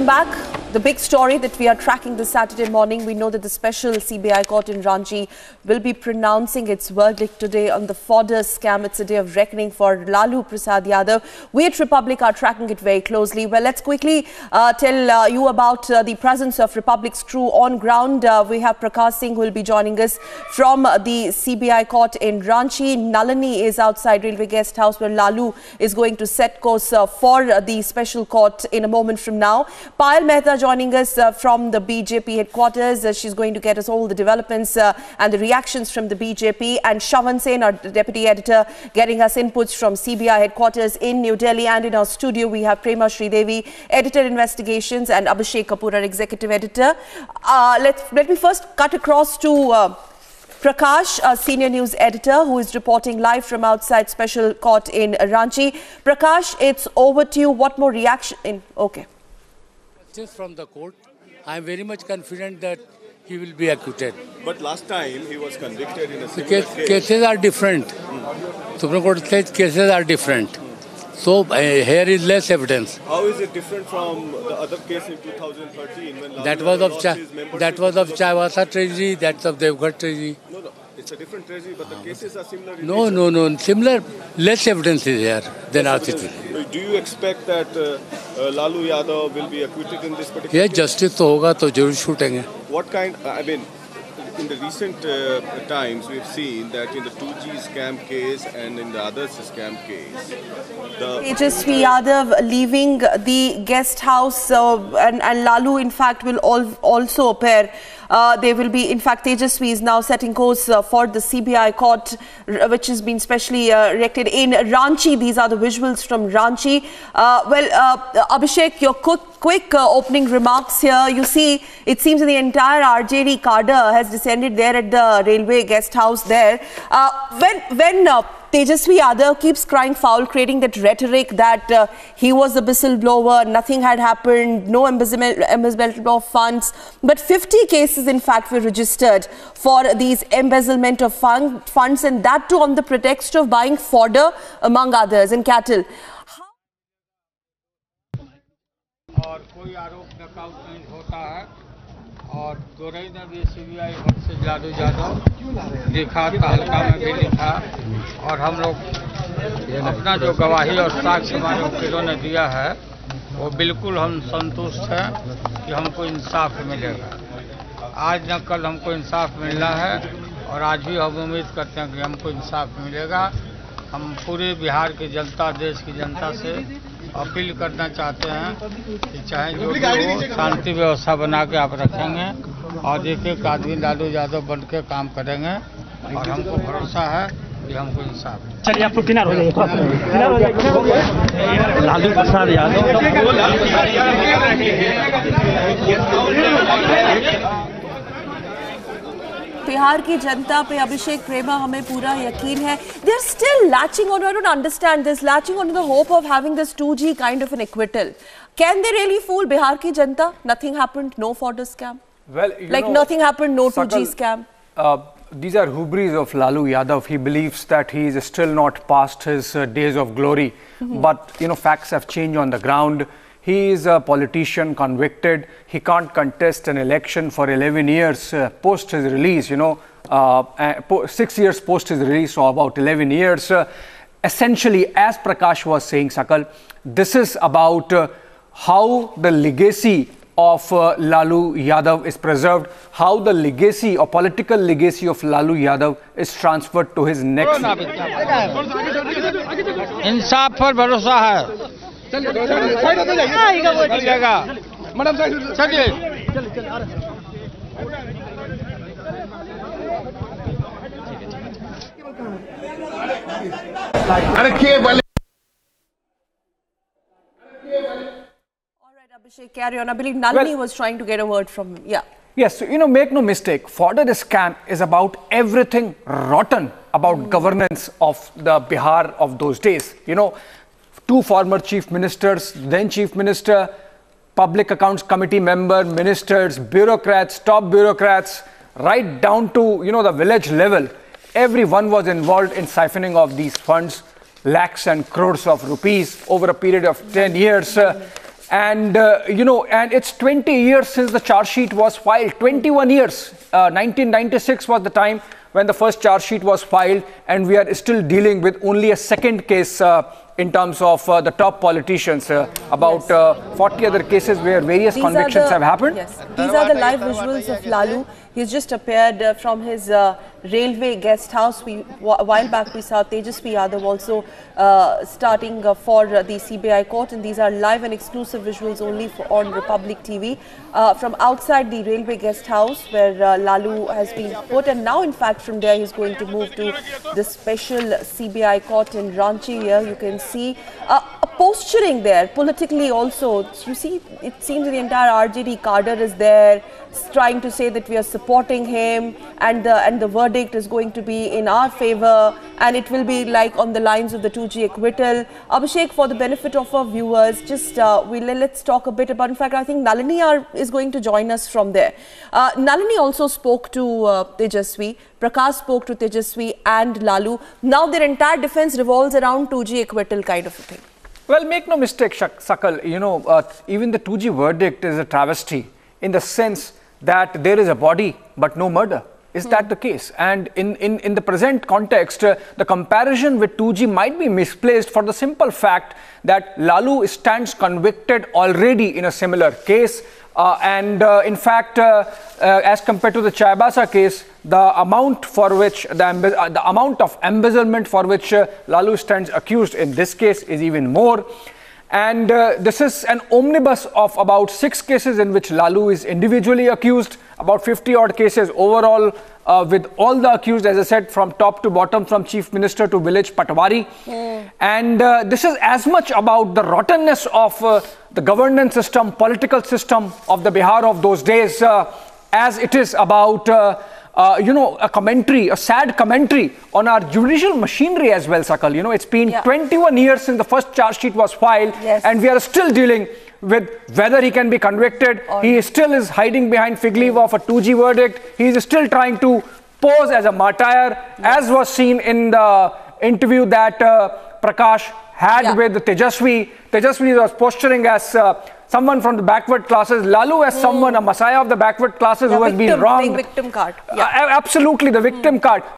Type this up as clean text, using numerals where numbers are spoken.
Welcome back. The big story that we are tracking this Saturday morning, we know that the special CBI court in Ranchi will be pronouncing its verdict today on the fodder scam. It's a day of reckoning for Lalu Prasad Yadav. We at Republic are tracking it very closely. Well, let's quickly tell you about the presence of Republic's crew on ground. We have Prakash Singh who will be joining us from the CBI court in Ranchi. Nalini is outside Railway Guest House where Lalu is going to set course for the special court in a moment from now. Payal Mehta joining us from the BJP headquarters. She's going to get us all the developments and the reactions from the BJP. And Shavan Sen, our deputy editor, getting us inputs from CBI headquarters in New Delhi. And in our studio, we have Prema Sridevi, editor investigations, and Abhishek Kapoor, our executive editor. Let me first cut across to Prakash, a senior news editor who is reporting live from outside special court in Ranchi. Prakash, it's over to you. What more reaction? Okay. From the court, I am very much confident that he will be acquitted. But last time he was convicted in a similar case. Cases are different. Supreme Court says cases are different. So here is less evidence. How is it different from the other case in 2013 when that was of Chaiwasa tragedy, that's of Devghat tragedy. No, it's a different tragedy, but the cases are similar. No. Similar, less evidence is here than our city. Do you expect that Lalu Yadav will be acquitted in this particular case? Yes, justice तो होगा तो जरूर छूटेंगे. What kind? I mean, in the recent times, we've seen that in the 2G scam case and in the other scam case, Tejasvi Yadav leaving the guest house and Lalu, in fact, will also appear. They will be, in fact, Tejasvi is now setting course for the CBI court, which has been specially erected in Ranchi. These are the visuals from Ranchi. Abhishek, your quick opening remarks here. You see, it seems the entire RJD cadre has descended there at the railway guest house there. When Tejasvi Yadav keeps crying foul, creating that rhetoric that he was the whistleblower, nothing had happened, no embezzlement of funds. But 50 cases, in fact, were registered for these embezzlement of funds, and that too on the pretext of buying fodder, among others, and cattle. और कोई आरोप नकाउट नहीं होता है और दोरई ने भी CBI Bhatt से लालू यादव लिखा तहलका में भी लिखा और हम लोग अपना जो गवाही और साक्ष्य हमारे वकीलों ने दिया है वो बिल्कुल हम संतुष्ट हैं कि हमको इंसाफ मिलेगा. आज न कल हमको इंसाफ मिलना है और आज भी हम उम्मीद करते हैं कि हमको इंसाफ मिलेगा. हम पूरे बिहार की जनता, देश की जनता से अपील करना चाहते हैं कि चाहे जो भी हो, शांति व्यवस्था बना के आप रखेंगे और एक एक आदमी लालू यादव बन के काम करेंगे और हमको भरोसा है कि हमको इंसाफ. चलिए आप किनार हो जाइए. लालू प्रसाद यादव बिहार की जनता पे अभिषेक प्रेमा हमें पूरा यकीन है. They're still latching on. I don't understand this. Latching on to the hope of having this 2G kind of an acquittal. Can they really fool Bihar ki janta? Nothing happened. No fodder scam. Well, like nothing happened. No 2G scam. These are hubris of Lalu Yadav. He believes that he is still not past his days of glory. But facts have changed on the ground. He is a politician convicted. He can't contest an election for 11 years post his release, 6 years post his release, so about 11 years. Essentially, as Prakash was saying, Sakal, this is about how the legacy of Lalu Yadav is preserved, how the legacy or political legacy of Lalu Yadav is transferred to his next. इंसाफ पर भरोसा है. Madam चलिए. Abhishek, carry on. I believe Nalini was trying to get a word from him. Yeah. Yes, so, make no mistake, fodder scam is about everything rotten about governance of the Bihar of those days. Two former chief ministers, then chief minister, public accounts committee member, ministers, bureaucrats, top bureaucrats, right down to, the village level. Everyone was involved in siphoning of these funds, lakhs and crores of rupees over a period of 10 years. And, and it's 20 years since the charge sheet was filed. 21 years. 1996 was the time when the first charge sheet was filed, and we are still dealing with only a second case in terms of the top politicians. About 40 other cases where various convictions have happened. Yes, these are the live visuals of Lalu. He's just appeared from his railway guest house. A while back we saw Tejasvi Yadav also starting for the CBI court, and these are live and exclusive visuals only on Republic TV from outside the railway guest house where Lalu has been put, and now in fact from there he's going to move to the special CBI court in Ranchi. Here you can see a posturing there politically also. You see, it seems the entire RJD cadre is there, trying to say that we are supporting him, and the verdict is going to be in our favor, and it will be like on the lines of the 2G acquittal. Abhishek, for the benefit of our viewers, just let's talk a bit about. In fact, I think Nalini is going to join us from there. Nalini also spoke to Tejasvi. Prakash spoke to Tejasvi and Lalu. Now their entire defense revolves around 2G acquittal kind of a thing. Well, make no mistake, Sakal, even the 2G verdict is a travesty in the sense that there is a body but no murder. Is that the case? And in the present context, the comparison with 2G might be misplaced for the simple fact that Lalu stands convicted already in a similar case. In fact, as compared to the Chaibasa case, the amount for which the amount of embezzlement for which Lalu stands accused in this case is even more. And this is an omnibus of about 6 cases in which Lalu is individually accused, about 50 odd cases overall, with all the accused, as I said, from top to bottom, from Chief Minister to village Patwari. And this is as much about the rottenness of the governance system, political system of the Bihar of those days, as it is about a commentary, a sad commentary on our judicial machinery as well, Sakal. It's been 21 years since the first charge sheet was filed, and we are still dealing with whether he can be convicted. He still is hiding behind fig leaf of a 2G verdict. He is still trying to pose as a martyr, as was seen in the interview that Prakash had with Tejasvi. Tejasvi was posturing as someone from the backward classes, Lalu as someone, a messiah of the backward classes who has been wronged. Victim card. Absolutely, the victim card.